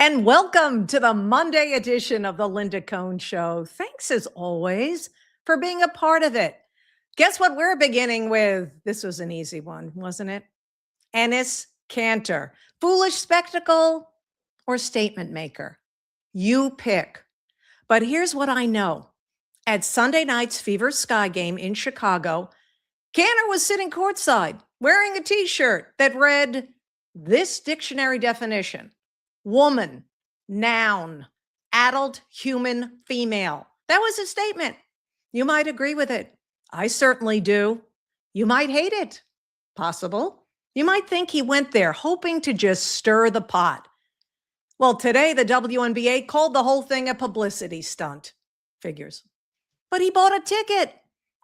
And welcome to the Monday edition of the Linda Cohn Show. Thanks as always for being a part of it. Guess what we're beginning with? This was an easy one, wasn't it? Enes Kanter. Foolish spectacle or statement maker? You pick. But here's what I know. At Sunday night's Fever Sky game in Chicago, Kanter was sitting courtside wearing a t-shirt that read this dictionary definition: woman, noun, adult, human, female. That was his statement. You might agree with it. I certainly do. You might hate it. Possible. You might think he went there hoping to just stir the pot. Well, today the WNBA called the whole thing a publicity stunt. Figures. But he bought a ticket.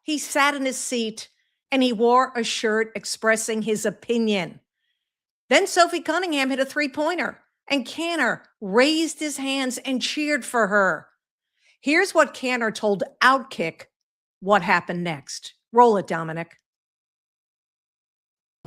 He sat in his seat and he wore a shirt expressing his opinion. Then Sophie Cunningham hit a three-pointer and Kanter raised his hands and cheered for her. Here's what Kanter told Outkick what happened next. Roll it, Dominic.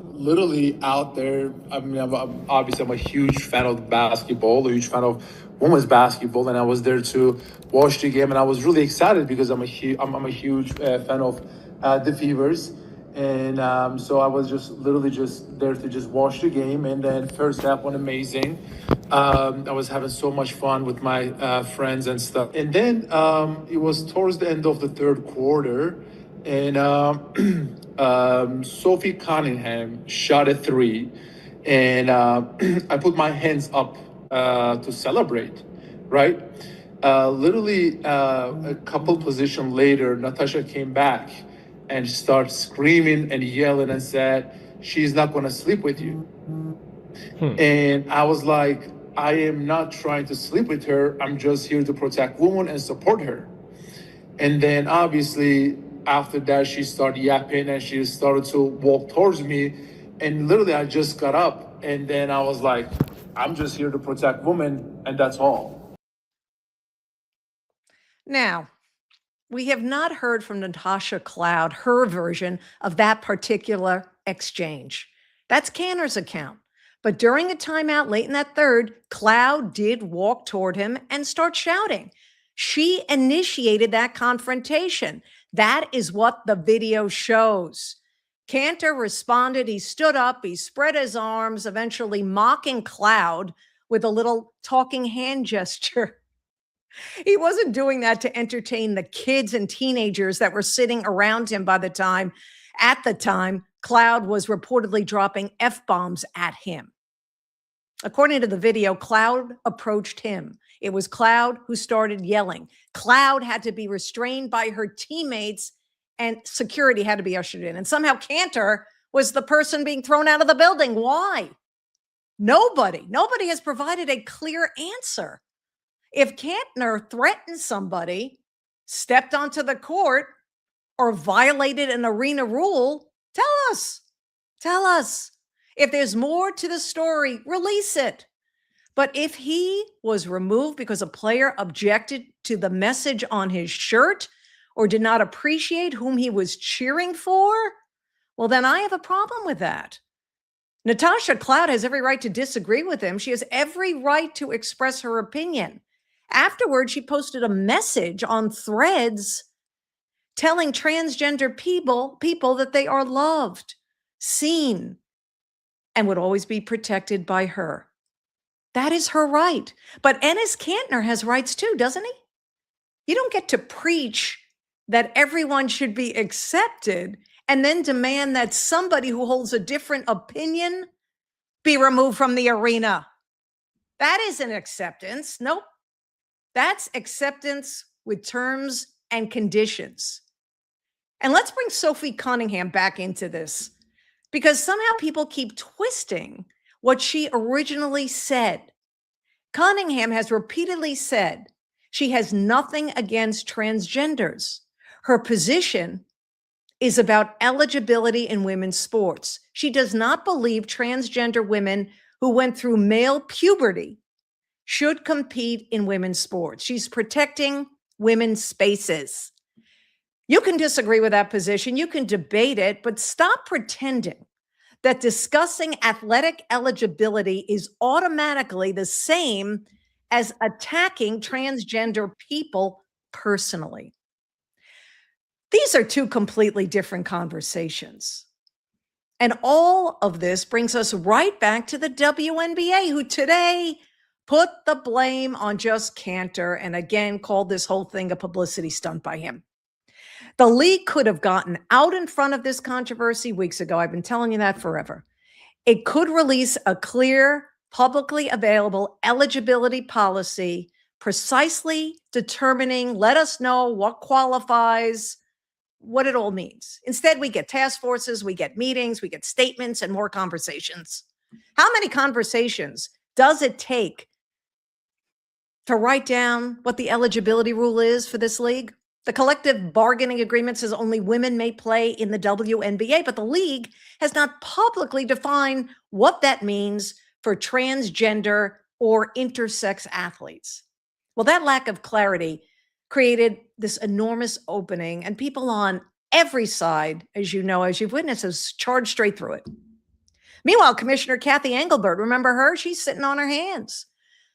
Literally out there, obviously I'm a huge fan of basketball, a huge fan of women's basketball, and I was there to watch the game, and I was really excited because I'm a huge fan of the Fevers, and so I was just literally just there to just watch the game, and then first half went amazing. I was having so much fun with my friends and stuff, and then it was towards the end of the third quarter, and Sophie Cunningham shot a three, and I put my hands up to celebrate, right? Literally a couple position later, Natasha came back and started screaming and yelling and said, "She's not going to sleep with you." And I was like, I am not trying to sleep with her. I'm just here to protect women and support her. And then obviously after that, she started yapping and she started to walk towards me. And literally I just got up and then I was like, I'm just here to protect women, and that's all. Now, we have not heard from Natasha Cloud, her version of that particular exchange. That's Kanter's account. But during a timeout late in that third, Cloud did walk toward him and start shouting. She initiated that confrontation. That is what the video shows. Kanter responded. He stood up. He spread his arms, eventually mocking Cloud with a little talking hand gesture. He wasn't doing that to entertain the kids and teenagers that were sitting around him by the time. At the time, Cloud was reportedly dropping F-bombs at him. According to the video, Cloud approached him. It was Cloud who started yelling. Cloud had to be restrained by her teammates and security had to be ushered in. And somehow Kanter was the person being thrown out of the building. Why? Nobody has provided a clear answer. If Kanter threatened somebody, stepped onto the court, or violated an arena rule, tell us. Tell us. If there's more to the story, release it. But if he was removed because a player objected to the message on his shirt or did not appreciate whom he was cheering for, well, then I have a problem with that. Natasha Cloud has every right to disagree with him. She has every right to express her opinion. Afterwards, she posted a message on Threads telling transgender people that they are loved, seen, and would always be protected by her. That is her right. But Enes Kanter has rights too, doesn't he? You don't get to preach that everyone should be accepted and then demand that somebody who holds a different opinion be removed from the arena. That isn't acceptance. Nope. That's acceptance with terms and conditions. And let's bring Sophie Cunningham back into this, because somehow people keep twisting what she originally said. Cunningham has repeatedly said she has nothing against transgenders. Her position is about eligibility in women's sports. She does not believe transgender women who went through male puberty should compete in women's sports. She's protecting women's spaces. You can disagree with that position. You can debate it, but stop pretending that discussing athletic eligibility is automatically the same as attacking transgender people personally. These are two completely different conversations. And all of this brings us right back to the WNBA, who today put the blame on just Kanter and again called this whole thing a publicity stunt by him. The league could have gotten out in front of this controversy weeks ago. I've been telling you that forever. It could release a clear, publicly available eligibility policy, precisely determining, let us know what qualifies, what it all means. Instead, we get task forces, we get meetings, we get statements, and more conversations. How many conversations does it take to write down what the eligibility rule is for this league? The collective bargaining agreement says only women may play in the WNBA, but the league has not publicly defined what that means for transgender or intersex athletes. Well, that lack of clarity created this enormous opening, and people on every side, as you know, as you've witnessed, has charged straight through it. Meanwhile, Commissioner Kathy Engelbert, remember her? She's sitting on her hands.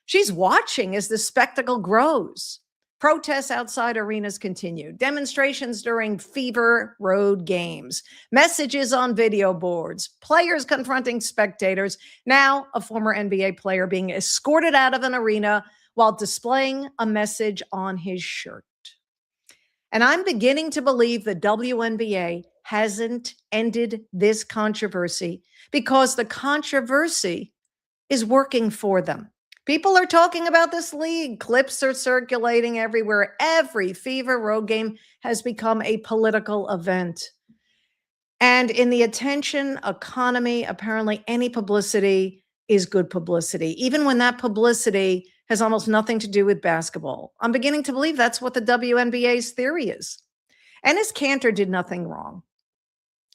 She's watching as the spectacle grows. Protests outside arenas continue. Demonstrations during Fever Road games. Messages on video boards. Players confronting spectators. Now, a former NBA player being escorted out of an arena while displaying a message on his shirt. And I'm beginning to believe the WNBA hasn't ended this controversy because the controversy is working for them. People are talking about this league. Clips are circulating everywhere. Every Fever Road game has become a political event. And in the attention economy, apparently any publicity is good publicity, even when that publicity has almost nothing to do with basketball. I'm beginning to believe that's what the WNBA's theory is. Enes Kanter did nothing wrong.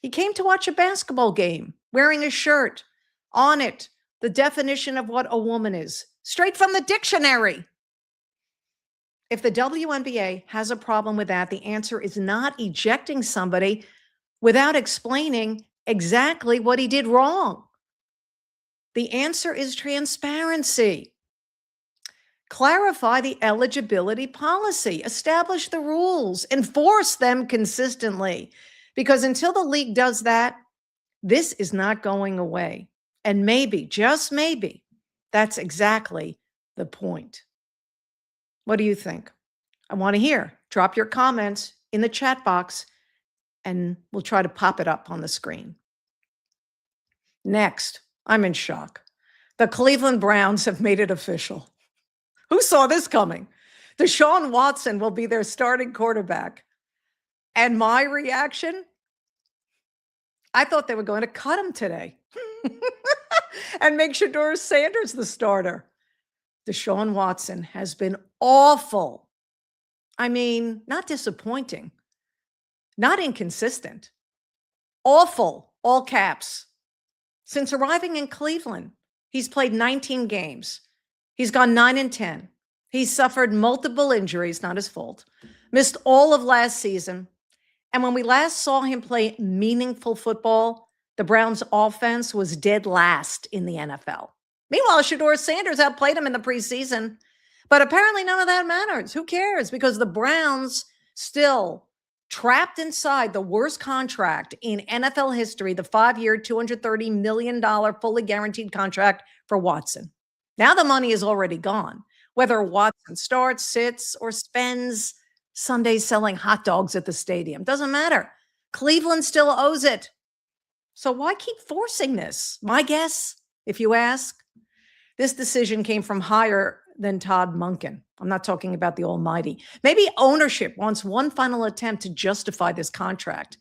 He came to watch a basketball game, wearing a shirt. On it, the definition of what a woman is, straight from the dictionary. If the WNBA has a problem with that, the answer is not ejecting somebody without explaining exactly what he did wrong. The answer is transparency. Clarify the eligibility policy, establish the rules, enforce them consistently. Because until the league does that, this is not going away. And maybe, just maybe, that's exactly the point. What do you think? I want to hear. Drop your comments in the chat box and we'll try to pop it up on the screen. Next, I'm in shock. The Cleveland Browns have made it official. Who saw this coming? Deshaun Watson will be their starting quarterback. And my reaction? I thought they were going to cut him today and make Shedeur Sanders the starter. Deshaun Watson has been awful. I mean, not disappointing, not inconsistent, awful, all caps. Since arriving in Cleveland, he's played 19 games. He's gone 9-10. He's suffered multiple injuries, not his fault, missed all of last season. And when we last saw him play meaningful football, the Browns' offense was dead last in the NFL. Meanwhile, Shedeur Sanders outplayed him in the preseason. But apparently none of that matters. Who cares? Because the Browns still trapped inside the worst contract in NFL history, the 5-year, $230 million fully guaranteed contract for Watson. Now the money is already gone. Whether Watson starts, sits, or spends Sundays selling hot dogs at the stadium, doesn't matter. Cleveland still owes it. So why keep forcing this? My guess, if you ask, this decision came from higher than Todd Monken. I'm not talking about the almighty. Maybe ownership wants one final attempt to justify this contract.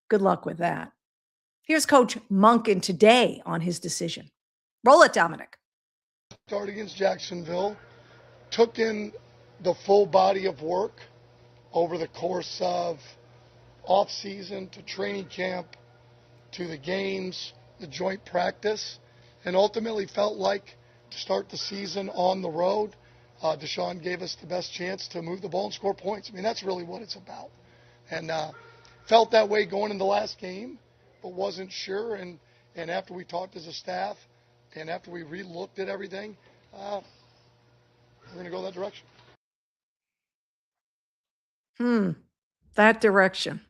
Good luck with that. Here's Coach Monken today on his decision. Roll it, Dominic. Start against Jacksonville, took in the full body of work over the course of off-season to training camp to the games, the joint practice, and ultimately felt like to start the season on the road, Deshaun gave us the best chance to move the ball and score points. I mean, that's really what it's about. And felt that way going in the last game, but wasn't sure. And after we talked as a staff and after we re-looked at everything, we're going to go that direction. That direction.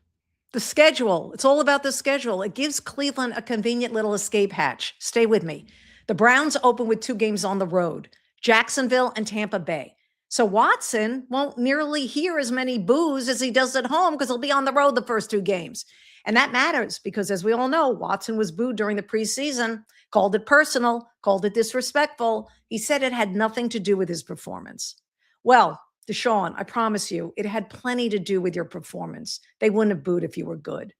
The schedule. It's all about the schedule. It gives Cleveland a convenient little escape hatch. Stay with me. The Browns open with 2 games on the road, Jacksonville and Tampa Bay. So Watson won't nearly hear as many boos as he does at home because he'll be on the road the first 2 games. And that matters because, as we all know, Watson was booed during the preseason, called it personal, called it disrespectful. He said it had nothing to do with his performance. Well, Deshaun, I promise you, it had plenty to do with your performance. They wouldn't have booed if you were good.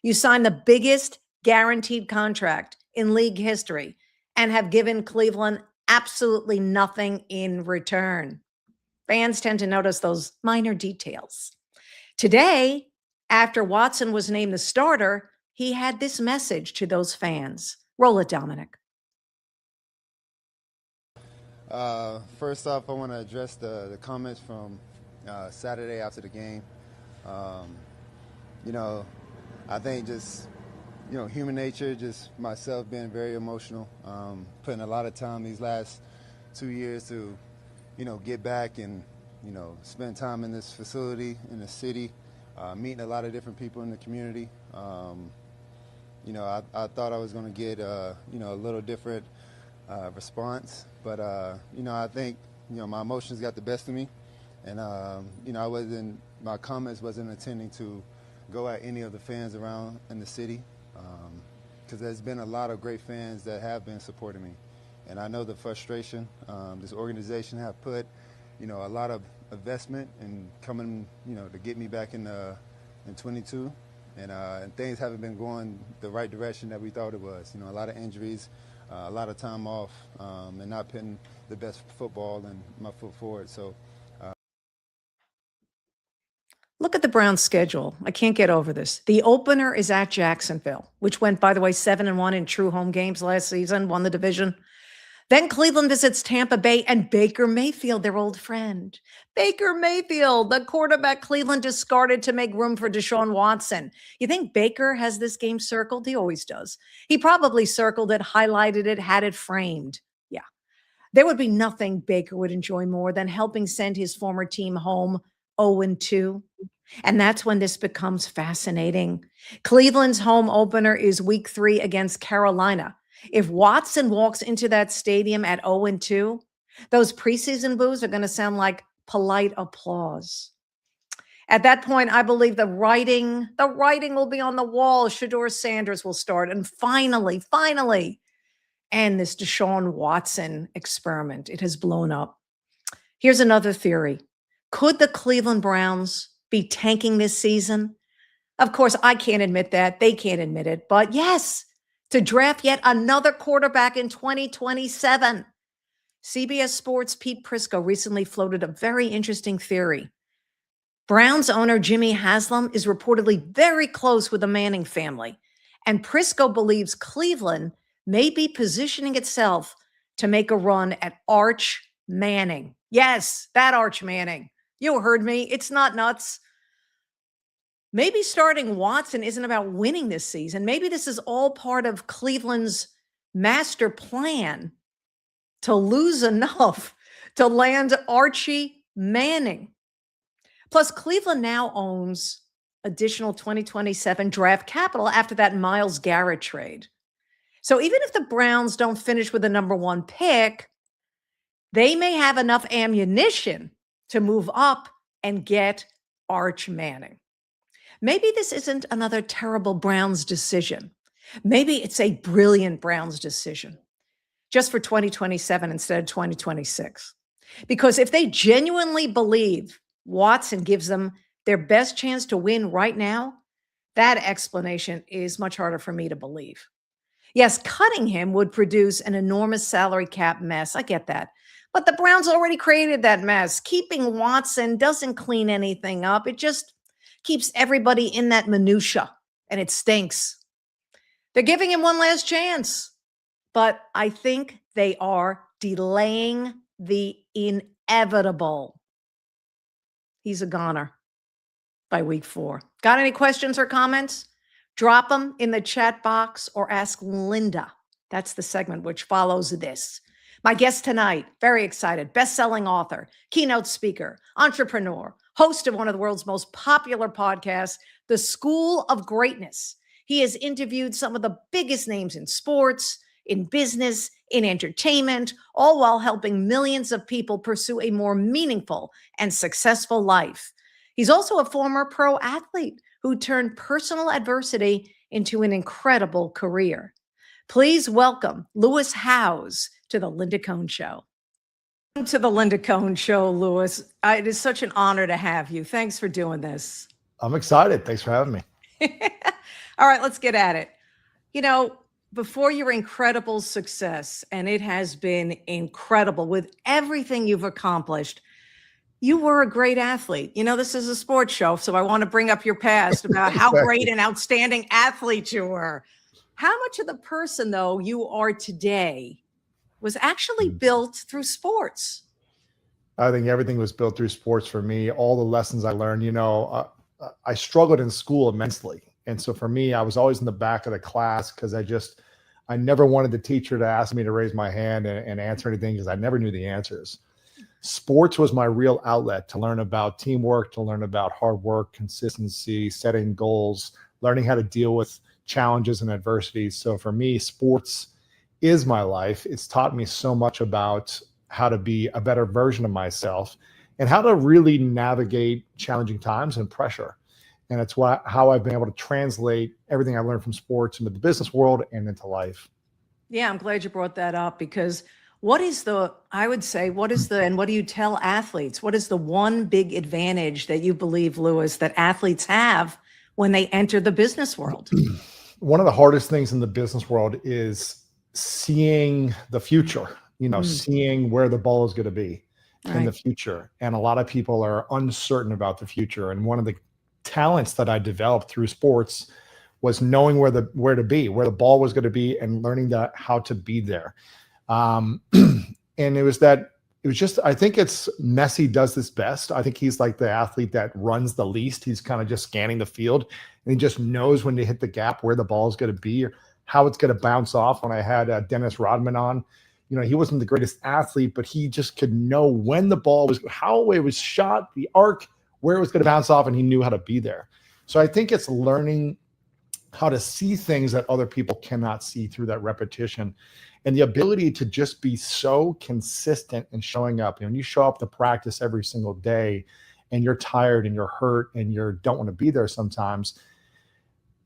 You signed the biggest guaranteed contract in league history and have given Cleveland absolutely nothing in return. Fans tend to notice those minor details. Today, after Watson was named the starter, he had this message to those fans. Roll it, Dominic. First off, I want to address the comments from Saturday after the game. I think just, human nature, just myself being very emotional, putting a lot of time these last 2 years to, get back and, spend time in this facility, in the city, meeting a lot of different people in the community. I thought I was going to get, a little different response. But, I think, my emotions got the best of me. And, my comments wasn't intending to go at any of the fans around in the city. Because there's been a lot of great fans that have been supporting me. And I know the frustration this organization have put, a lot of investment in coming, to get me back in 22. And things haven't been going the right direction that we thought it was. A lot of injuries. A lot of time off and not putting the best football and my foot forward. So, look at the Browns' schedule. I can't get over this. The opener is at Jacksonville, which went, by the way, 7-1 in true home games last season, won the division. Then Cleveland visits Tampa Bay and Baker Mayfield, their old friend. Baker Mayfield, the quarterback Cleveland discarded to make room for Deshaun Watson. You think Baker has this game circled? He always does. He probably circled it, highlighted it, had it framed. Yeah. There would be nothing Baker would enjoy more than helping send his former team home 0-2. And that's when this becomes fascinating. Cleveland's home opener is week 3 against Carolina. If Watson walks into that stadium at 0-2, those preseason boos are going to sound like polite applause. At that point, I believe the writing will be on the wall. Shedeur Sanders will start. And finally, end this Deshaun Watson experiment. It has blown up. Here's another theory. Could the Cleveland Browns be tanking this season? Of course, I can't admit that. They can't admit it. But yes, to draft yet another quarterback in 2027. CBS Sports' Pete Prisco recently floated a very interesting theory. Browns owner Jimmy Haslam is reportedly very close with the Manning family, and Prisco believes Cleveland may be positioning itself to make a run at Arch Manning. Yes, that Arch Manning. You heard me. It's not nuts. Maybe starting Watson isn't about winning this season. Maybe this is all part of Cleveland's master plan to lose enough to land Archie Manning. Plus, Cleveland now owns additional 2027 draft capital after that Myles Garrett trade. So even if the Browns don't finish with the number 1 pick, they may have enough ammunition to move up and get Arch Manning. Maybe this isn't another terrible Browns decision. Maybe it's a brilliant Browns decision just for 2027 instead of 2026. Because if they genuinely believe Watson gives them their best chance to win right now, that explanation is much harder for me to believe. Yes, cutting him would produce an enormous salary cap mess. I get that. But the Browns already created that mess. Keeping Watson doesn't clean anything up. It just keeps everybody in that minutia, and it stinks. They're giving him one last chance, but I think they are delaying the inevitable. He's a goner by week 4. Got any questions or comments? Drop them in the chat box or ask Linda. That's the segment which follows this. My guest tonight, very excited, best-selling author, keynote speaker, entrepreneur, host of one of the world's most popular podcasts, The School of Greatness. He has interviewed some of the biggest names in sports, in business, in entertainment, all while helping millions of people pursue a more meaningful and successful life. He's also a former pro athlete who turned personal adversity into an incredible career. Please welcome Lewis Howes to the Linda Cohn Show. Welcome to the Linda Cohn Show, Lewis. It is such an honor to have you. Thanks for doing this. I'm excited. Thanks for having me. All right, let's get at it. You know, before your incredible success, and it has been incredible with everything you've accomplished, you were a great athlete. You know, this is a sports show, so I want to bring up your past about how great and outstanding athlete you were. How much of the person, though, you are today was actually built through sports? I think everything was built through sports for me. All the lessons I learned, I struggled in school immensely. And so for me, I was always in the back of the class because I never wanted the teacher to ask me to raise my hand and answer anything because I never knew the answers. Sports was my real outlet to learn about teamwork, to learn about hard work, consistency, setting goals, learning how to deal with challenges and adversities. So for me, sports is my life. It's taught me so much about how to be a better version of myself and how to really navigate challenging times and pressure. And it's how I've been able to translate everything I learned from sports into the business world and into life. Yeah, I'm glad you brought that up because and what do you tell athletes? What is the one big advantage that you believe, Lewis, that athletes have when they enter the business world? One of the hardest things in the business world is seeing the future, seeing where the ball is going to be in the future. And a lot of people are uncertain about the future. And one of the talents that I developed through sports was knowing where the ball was going to be and learning how to be there. And I think it's Messi does this best. I think he's like the athlete that runs the least. He's kind of just scanning the field and he just knows when to hit the gap, where the ball is going to be or how it's going to bounce off. When I had Dennis Rodman on, he wasn't the greatest athlete, but he just could know when the ball was, how it was shot, the arc, where it was going to bounce off, and he knew how to be there. So I think it's learning how to see things that other people cannot see through that repetition and the ability to just be so consistent in showing up. When you show up to practice every single day and you're tired and you're hurt and you don't want to be there sometimes,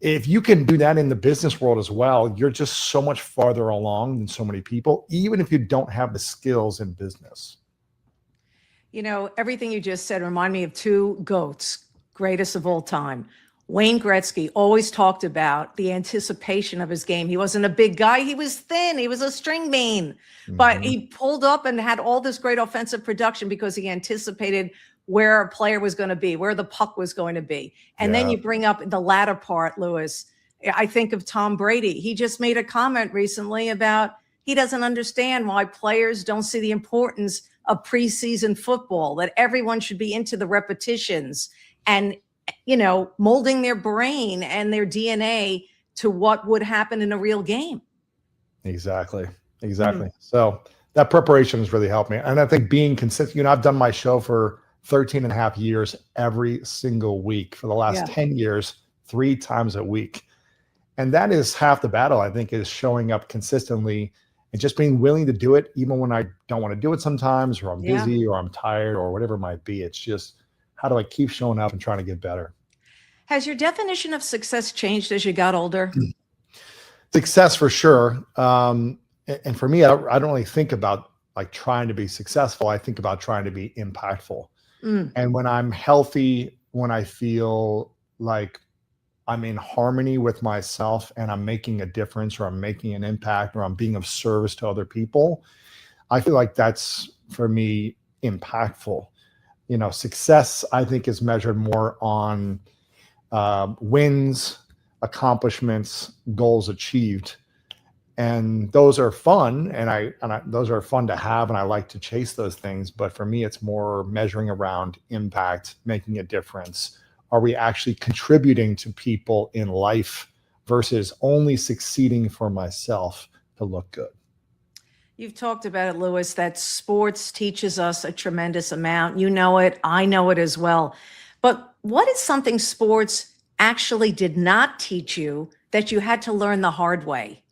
if you can do that in the business world as well, you're just so much farther along than so many people, even if you don't have the skills in business. Everything you just said remind me of two GOATs, greatest of all time. Wayne Gretzky always talked about the anticipation of his game. He wasn't a big guy. He was thin. He was a string bean, but he pulled up and had all this great offensive production because he anticipated where a player was going to be, where the puck was going to be. And then you bring up the latter part, Lewis. I think of Tom Brady. He just made a comment recently about he doesn't understand why players don't see the importance of preseason football, that everyone should be into the repetitions and molding their brain and their DNA to what would happen in a real game. Exactly. So that preparation has really helped me. And I think being consistent, I've done my show for 13 and a half years, every single week for the last 10 years, 3 times a week. And that is half the battle, I think, is showing up consistently and just being willing to do it, even when I don't want to do it sometimes, or I'm busy or I'm tired or whatever it might be. It's just, how do I keep showing up and trying to get better? Has your definition of success changed as you got older? Success for sure. And for me, I don't really think about like trying to be successful. I think about trying to be impactful. And when I'm healthy, when I feel like I'm in harmony with myself and I'm making a difference or I'm making an impact or I'm being of service to other people, I feel like that's, for me, impactful. Success, I think, is measured more on wins, accomplishments, goals achieved. And those are fun, and those are fun to have, and I like to chase those things. But for me, it's more measuring around impact, making a difference. Are we actually contributing to people in life versus only succeeding for myself to look good? You've talked about it, Lewis, that sports teaches us a tremendous amount. You know it, I know it as well. But what is something sports actually did not teach you that you had to learn the hard way?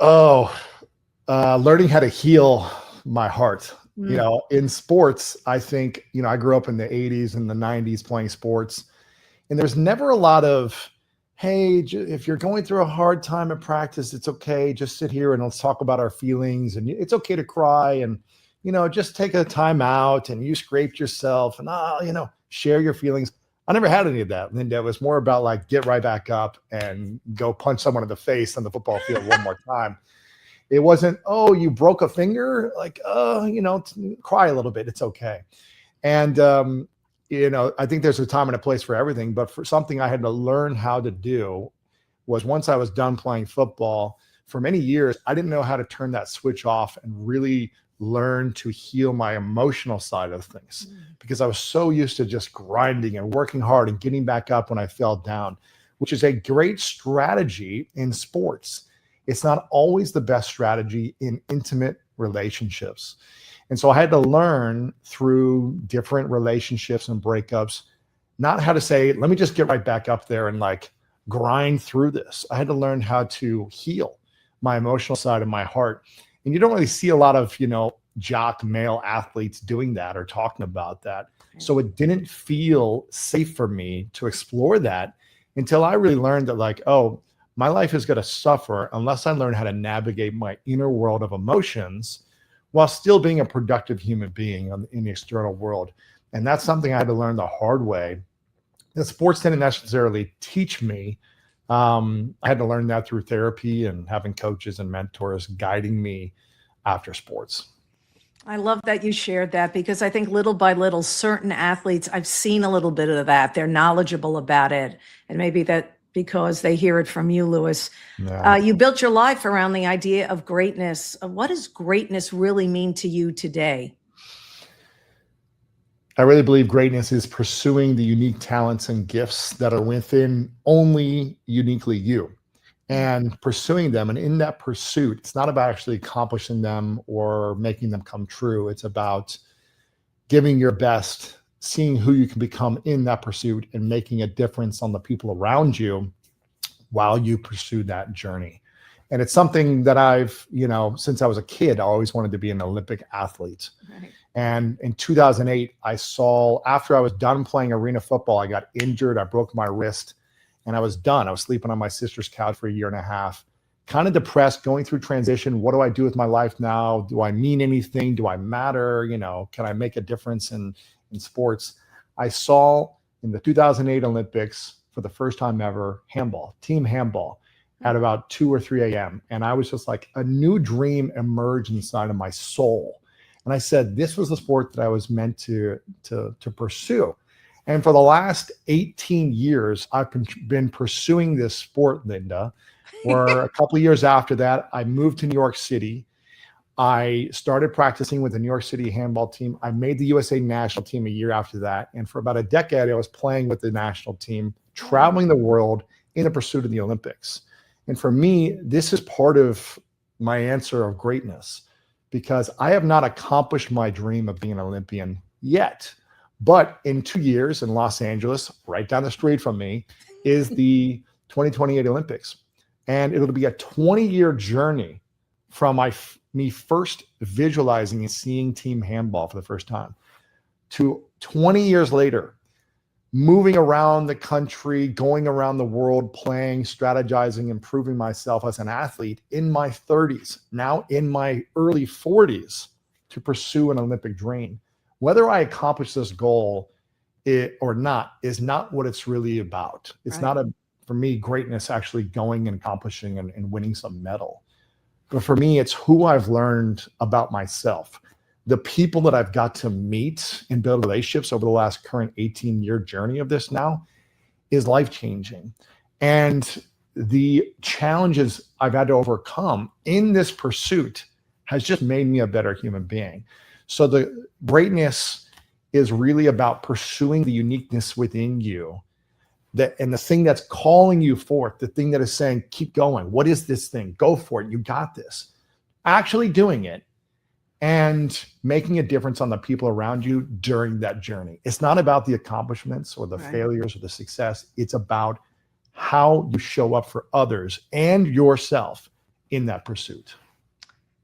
Oh, learning how to heal my heart. You know, in sports, I think, you know, I grew up in the 80s and the 90s playing sports, and there's never a lot of, hey, if you're going through a hard time at practice, it's okay. Just sit here and let's talk about our feelings. And it's okay to cry, and, you know, just take a time out, and you scraped yourself, and, you know, share your feelings. I never had any of that, Linda. It was more about like, get right back up and go punch someone in the face on the football field one more time. It wasn't, oh, you broke a finger, like, you know, cry a little bit. It's okay. And, you know, I think there's a time and a place for everything. But for something I had to learn how to do was, once I was done playing football, for many years, I didn't know how to turn that switch off and really learn to heal my emotional side of things, because I was so used to just grinding and working hard and getting back up when I fell down, which is a great strategy in sports. It's not always the best strategy in intimate relationships. And so I had to learn through different relationships and breakups, not how to say, let me just get right back up there and like grind through this. I had to learn how to heal my emotional side of my heart. And you don't really see a lot of, you know, jock male athletes doing that or talking about that. So it didn't feel safe for me to explore that until I really learned that, like, oh, my life is going to suffer unless I learn how to navigate my inner world of emotions while still being a productive human being in the external world. And that's something I had to learn the hard way. The sports didn't necessarily teach me. I had to learn that through therapy and having coaches and mentors guiding me after sports. I love that you shared that, because I think little by little, certain athletes, I've seen a little bit of that. They're knowledgeable about it. And maybe that because they hear it from you, Lewis. Yeah. You built your life around the idea of greatness. What does greatness really mean to you today? I really believe greatness is pursuing the unique talents and gifts that are within only uniquely you, and pursuing them. And in that pursuit, it's not about actually accomplishing them or making them come true. It's about giving your best, seeing who you can become in that pursuit, and making a difference on the people around you while you pursue that journey. And it's something that I've, you know, since I was a kid, I always wanted to be an Olympic athlete. Right. And in 2008, I saw, after I was done playing arena football, I got injured. I broke my wrist and I was done. I was sleeping on my sister's couch for a year and a half, kind of depressed, going through transition. What do I do with my life now? Do I mean anything? Do I matter? You know, can I make a difference in sports? I saw in the 2008 Olympics, for the first time ever, handball, team handball, at about 2 or 3 a.m. And I was just like, a new dream emerged inside of my soul. And I said, this was the sport that I was meant to pursue. And for the last 18 years, I've been pursuing this sport, Linda. Or a couple of years after that, I moved to New York City. I started practicing with the New York City handball team. I made the USA national team a year after that. And for about a decade, I was playing with the national team, traveling the world in the pursuit of the Olympics. And for me, this is part of my answer of greatness, because I have not accomplished my dream of being an Olympian yet. But in 2 years in Los Angeles, right down the street from me, is the 2028 Olympics. And it'll be a 20-year journey from me first visualizing and seeing team handball for the first time to 20 years later, moving around the country, going around the world, playing, strategizing, improving myself as an athlete in my 30s, now in my early 40s, to pursue an Olympic dream. Whether I accomplish this goal or not is not what it's really about. It's not for me, greatness actually going and accomplishing and winning some medal. But for me, it's who I've learned about myself. The people that I've got to meet and build relationships over the last current 18-year journey of this now is life-changing. And the challenges I've had to overcome in this pursuit has just made me a better human being. So the greatness is really about pursuing the uniqueness within you, and the thing that's calling you forth, the thing that is saying, keep going. What is this thing? Go for it. You got this. actually doing it and making a difference on the people around you during that journey. It's not about the accomplishments or the failures or the success. It's about how you show up for others and yourself in that pursuit.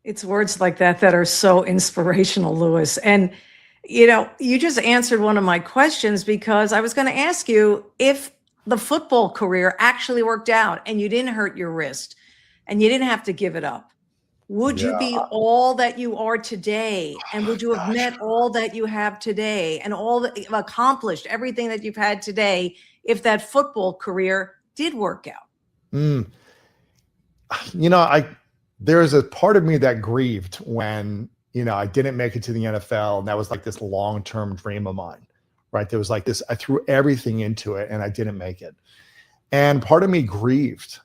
It's words like that that are so inspirational, Lewis. And, you know, you just answered one of my questions, because I was going to ask you if the football career actually worked out and you didn't hurt your wrist and you didn't have to give it up, would you be all that you are today? And would you have met all that you have today and all that you've accomplished, everything that you've had today, if that football career did work out? You know, there's a part of me that grieved when, you know, I didn't make it to the NFL, and that was like this long-term dream of mine, right? There was like this, I threw everything into it and I didn't make it. And part of me grieved.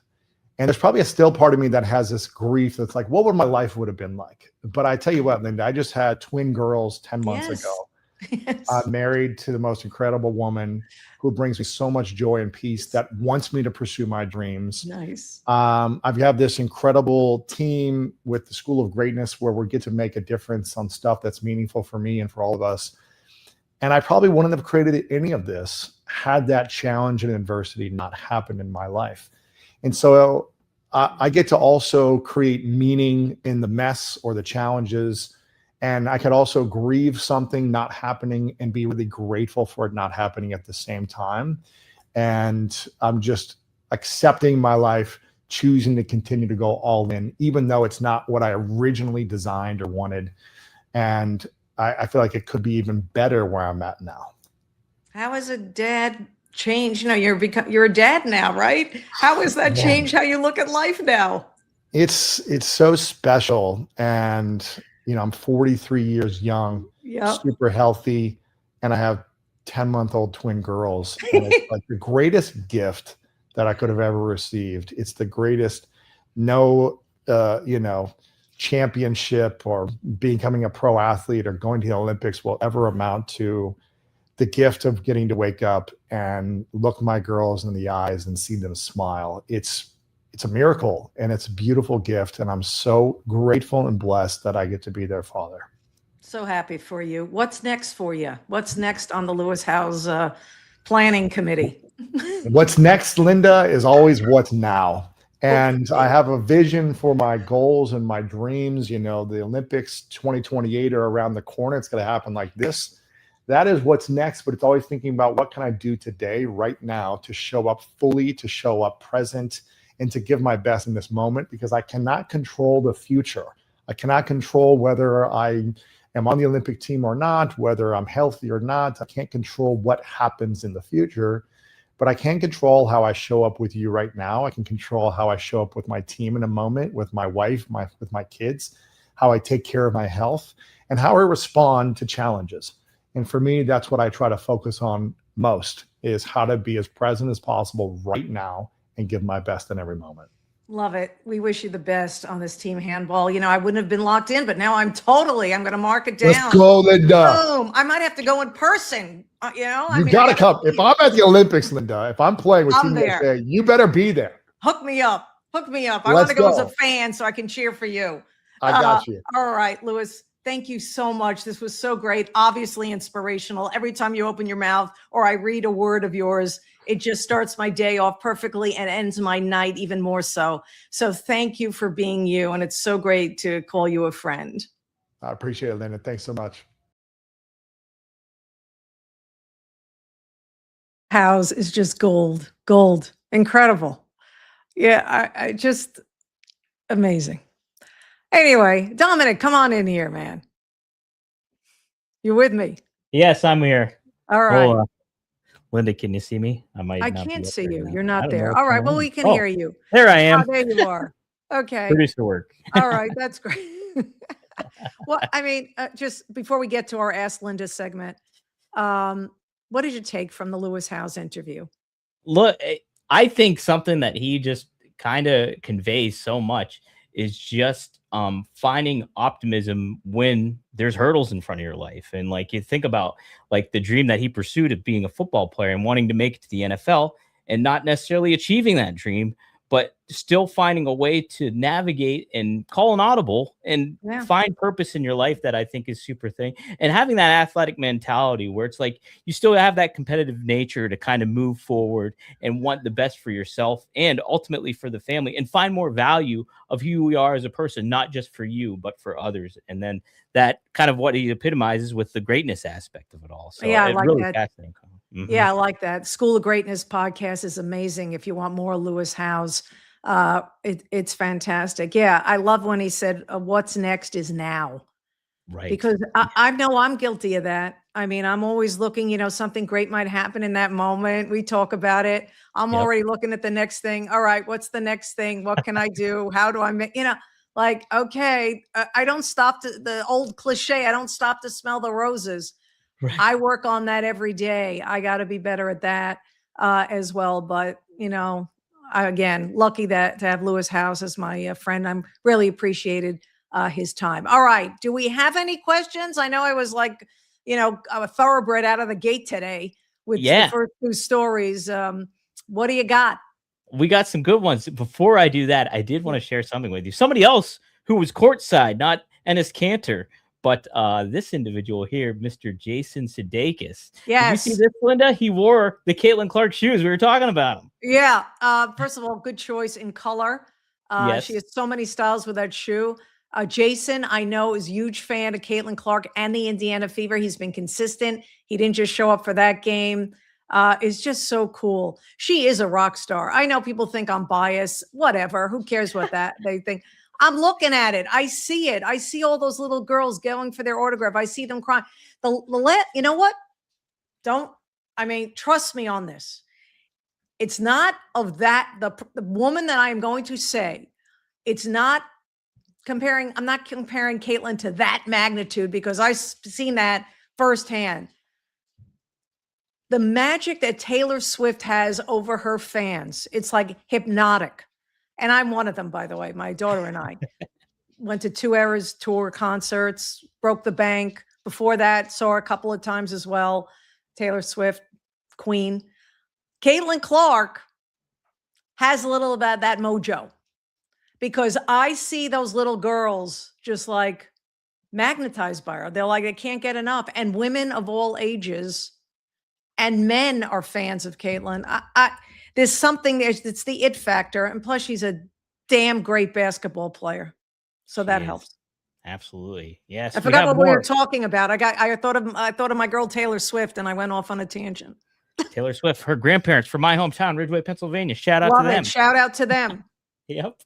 And there's probably a still part of me that has this grief that's like, what would my life would have been like? But I tell you what, Linda, I just had twin girls 10 months ago. Yes. I'm married to the most incredible woman who brings me so much joy and peace, that wants me to pursue my dreams. Nice. I've had this incredible team with the School of Greatness where we get to make a difference on stuff that's meaningful for me and for all of us. And I probably wouldn't have created any of this had that challenge and adversity not happened in my life. And so I get to also create meaning in the mess or the challenges. And I could also grieve something not happening and be really grateful for it not happening at the same time. And I'm just accepting my life, choosing to continue to go all in, even though it's not what I originally designed or wanted. And I feel like it could be even better where I'm at now. How has a dad changed? You know, you're a dad now, right? How has that changed how you look at life now? It's so special. And you know, I'm 43 years young, super healthy, and I have 10-month-old twin girls. And it's like the greatest gift that I could have ever received. It's the greatest, you know, championship or becoming a pro athlete or going to the Olympics will ever amount to the gift of getting to wake up and look my girls in the eyes and see them smile. It's a miracle, and it's a beautiful gift. And I'm so grateful and blessed that I get to be their father. So happy for you. What's next for you? What's next on the Lewis House planning committee? What's next, Linda, is always what's now. And I have a vision for my goals and my dreams. You know, the Olympics 2028 are around the corner. It's going to happen like this. That is what's next, but it's always thinking about what can I do today, right now, to show up fully, to show up present, and to give my best in this moment, because I cannot control the future. I cannot control whether I am on the Olympic team or not, whether I'm healthy or not. I can't control what happens in the future, but I can control how I show up with you right now. I can control how I show up with my team in a moment, with my wife, with my kids, how I take care of my health, and how I respond to challenges. And for me, that's what I try to focus on most, is how to be as present as possible right now and give my best in every moment. Love it. We wish you the best on this team handball. You know, I wouldn't have been locked in, but now I'm going to mark it down. Let's go, Linda. Boom. I might have to go in person. You know, you gotta come. If I'm at the Olympics, Linda, if I'm playing with Team USA, you better be there. Hook me up. Hook me up. I want to go as a fan so I can cheer for you. I got you. All right, Lewis. Thank you so much. This was so great. Obviously inspirational. Every time you open your mouth or I read a word of yours, it just starts my day off perfectly and ends my night even more so. So thank you for being you. And it's so great to call you a friend. I appreciate it, Linda. Thanks so much. House is just gold, incredible. Yeah, I just amazing. Anyway, Dominic, come on in here, man. You with me? Yes, I'm here. All right. Linda, can you see me? I can't see you. You're not there. All right. Well, we can hear you. There I am. Oh, there you are. Okay. Producer work. All right. That's great. Well, I mean, just before we get to our Ask Linda segment, what did you take from the Lewis House interview? Look, I think something that he just kind of conveys so much is just finding optimism when there's hurdles in front of your life. And like, you think about like the dream that he pursued of being a football player and wanting to make it to the NFL and not necessarily achieving that dream, but still finding a way to navigate and call an audible and find purpose in your life that I think is super thing. And having that athletic mentality where it's like you still have that competitive nature to kind of move forward and want the best for yourself and ultimately for the family and find more value of who we are as a person, not just for you, but for others. And then that kind of what he epitomizes with the greatness aspect of it all. So I like really that. fascinating. Yeah, I like that. School of Greatness podcast is amazing. If you want more Lewis Howes, it's fantastic. Yeah, I love when he said, "What's next is now," Right. because I know I'm guilty of that. I mean, I'm always looking. Something great might happen in that moment. We talk about it. I'm already looking at the next thing. All right, what's the next thing? What can I do? How do I make? Like, okay, I don't stop to the old cliche. I don't stop to smell the roses. Right. I work on that every day. I got to be better at that as well. But, again, lucky to have Lewis Howes as my friend. I'm really appreciated his time. All right. Do we have any questions? I know I was like, a thoroughbred out of the gate today with the first two stories. What do you got? We got some good ones. Before I do that, I did want to share something with you. Somebody else who was courtside, not Enes Kanter, but this individual here, Mr. Jason Sudeikis. Yes. Did you see this, Linda? He wore the Caitlin Clark shoes. We were talking about him. Yeah. First of all, good choice in color. Yes. She has so many styles with that shoe. Jason, I know, is a huge fan of Caitlin Clark and the Indiana Fever. He's been consistent. He didn't just show up for that game. It's just so cool. She is a rock star. I know people think I'm biased. Whatever. Who cares what they think? I'm looking at it. I see it. I see all those little girls going for their autograph. I see them crying. You know what? Trust me on this. It's not of that. The woman that I am going to say, it's not comparing. I'm not comparing Caitlin to that magnitude because I've seen that firsthand. The magic that Taylor Swift has over her fans, it's like hypnotic. And I'm one of them, by the way. My daughter and I went to 2 Eras Tour concerts, broke the bank. Before that, saw her a couple of times as well. Taylor Swift, Queen. Caitlin Clark has a little about that mojo because I see those little girls just like magnetized by her. They're like, they can't get enough. And women of all ages and men are fans of Caitlin. There's something, it's the it factor. And plus she's a damn great basketball player. So that helps. Absolutely. Yes. I forgot what we were talking about. I thought of my girl, Taylor Swift, and I went off on a tangent. Taylor Swift, her grandparents from my hometown, Ridgeway, Pennsylvania. Shout out to them. Shout out to them. Yep.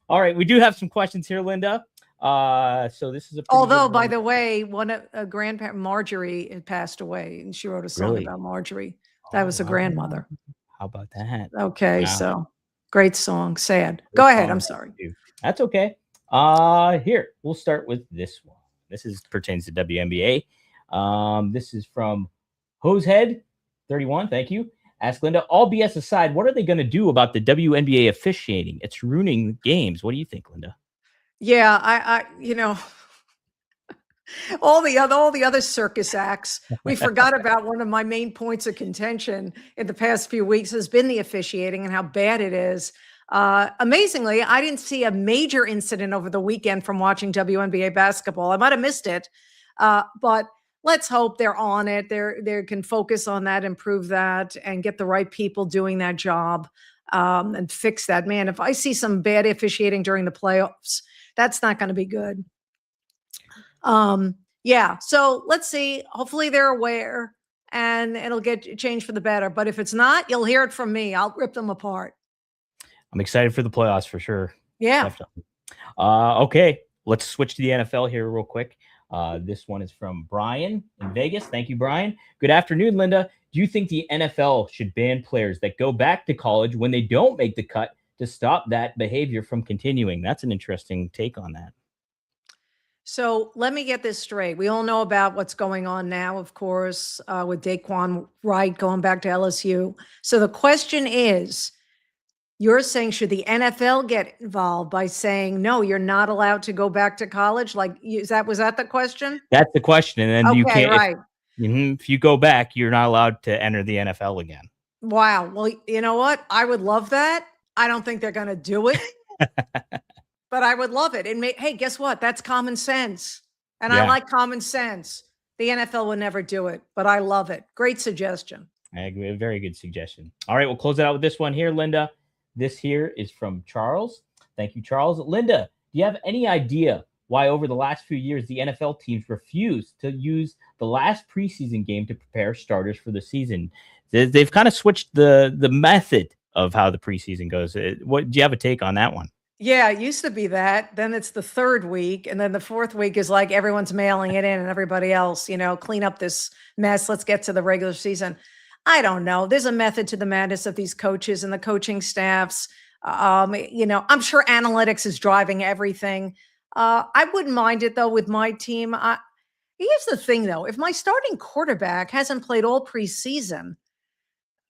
All right. We do have some questions here, Linda. So this is although, by the way, a grandparent, Marjorie, had passed away, and she wrote a song about Marjorie. That was a grandmother. How about that? Okay, wow. So great song. Sad. Go ahead. I'm sorry. That's okay. Here we'll start with this one. This pertains to WNBA. This is from Hosehead 31. Thank you. Ask Linda. All BS aside, what are they going to do about the WNBA officiating? It's ruining games. What do you think, Linda? Yeah, I all the other circus acts. We forgot about one of my main points of contention in the past few weeks has been the officiating and how bad it is. Amazingly, I didn't see a major incident over the weekend from watching WNBA basketball. I might have missed it, but let's hope they're on it. They can focus on that, improve that, and get the right people doing that job and fix that. Man, if I see some bad officiating during the playoffs, that's not going to be good. Yeah. So let's see. Hopefully they're aware and it'll get changed for the better. But if it's not, you'll hear it from me. I'll rip them apart. I'm excited for the playoffs for sure. Yeah. Definitely. Okay. Let's switch to the NFL here real quick. This one is from Brian in Vegas. Thank you, Brian. Good afternoon, Linda. Do you think the NFL should ban players that go back to college when they don't make the cut to stop that behavior from continuing? That's an interesting take on that. So let me get this straight. We all know about what's going on now, of course, with Daquan Wright going back to LSU. So the question is, you're saying, should the NFL get involved by saying, no, you're not allowed to go back to college? Like, was that the question? That's the question. And then you can't, right. If you go back, you're not allowed to enter the NFL again. Wow. Well, you know what? I would love that. I don't think they're going to do it, but I would love it. And hey, guess what? That's common sense. And I Yeah. like common sense. The NFL will never do it, but I love it. Great suggestion. I agree. A very good suggestion. All right, we'll close it out with this one here, Linda. This here is from Charles. Thank you, Charles. Linda, do you have any idea why over the last few years the NFL teams refuse to use the last preseason game to prepare starters for the season? They've kind of switched the method of how the preseason goes. What do you have a take on that one? Yeah, it used to be that. Then it's the third week. And then the fourth week is like everyone's mailing it in and everybody else, clean up this mess. Let's get to the regular season. I don't know. There's a method to the madness of these coaches and the coaching staffs. I'm sure analytics is driving everything. I wouldn't mind it, though, with my team. Here's the thing, though. If my starting quarterback hasn't played all preseason,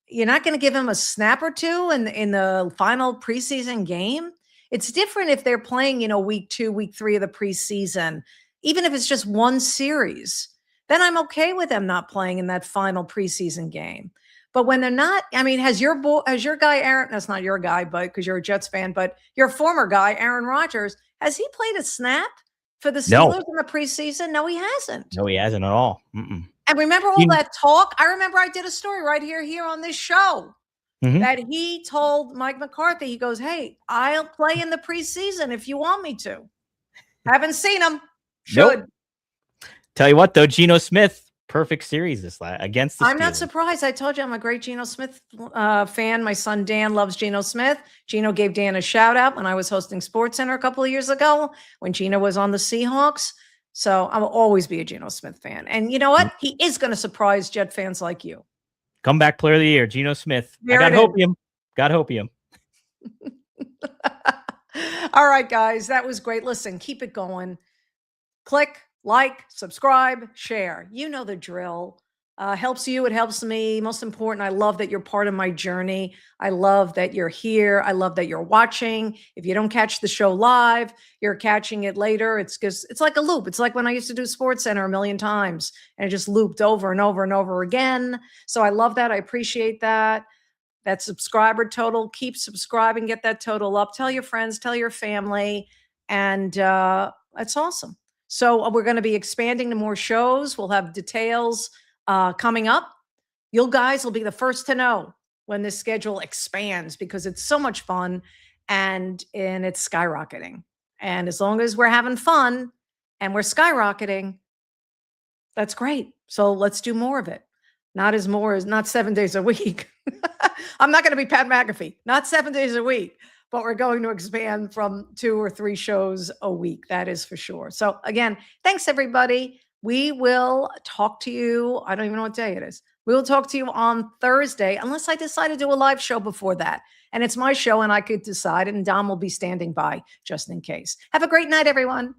you're not going to give him a snap or two in the final preseason game. It's different if they're playing, week 2, week 3 of the preseason, even if it's just one series. Then I'm okay with them not playing in that final preseason game. But when they're not, has your guy, Aaron, that's not your guy, but because you're a Jets fan, but your former guy, Aaron Rodgers, has he played a snap for the Steelers in the preseason? No, he hasn't. No, he hasn't at all. Mm-mm. And remember all that talk? I remember I did a story right here on this show that he told Mike McCarthy, he goes, hey, I'll play in the preseason if you want me to. Haven't seen him. Should. Nope. Tell you what, though, Geno Smith, perfect series against the Steelers. I'm not surprised. I told you I'm a great Geno Smith fan. My son Dan loves Geno Smith. Geno gave Dan a shout out when I was hosting SportsCenter a couple of years ago when Geno was on the Seahawks. So I will always be a Geno Smith fan. And you know what? He is going to surprise Jet fans like you. Comeback player of the year, Geno Smith. There I got hopium. Got hopium. All right, guys. That was great. Listen, keep it going. Click, like, subscribe, share. You know the drill. Helps you. It helps me. Most important, I love that you're part of my journey. I love that you're here. I love that you're watching. If you don't catch the show live, you're catching it later. It's like a loop. It's like when I used to do SportsCenter a million times and it just looped over and over and over again. So I love that. I appreciate that. That subscriber total, keep subscribing, get that total up. Tell your friends, tell your family. And that's awesome. So we're going to be expanding to more shows. We'll have details coming up. You guys will be the first to know when this schedule expands because it's so much fun and it's skyrocketing. And as long as we're having fun and we're skyrocketing, that's great. So let's do more of it. Not 7 days a week. I'm not going to be Pat McAfee. Not 7 days a week. But we're going to expand from 2 or 3 shows a week. That is for sure. So again, thanks everybody. We will talk to you. I don't even know what day it is. We will talk to you on Thursday, unless I decide to do a live show before that. And it's my show and I could decide, and Dom will be standing by just in case. Have a great night, everyone.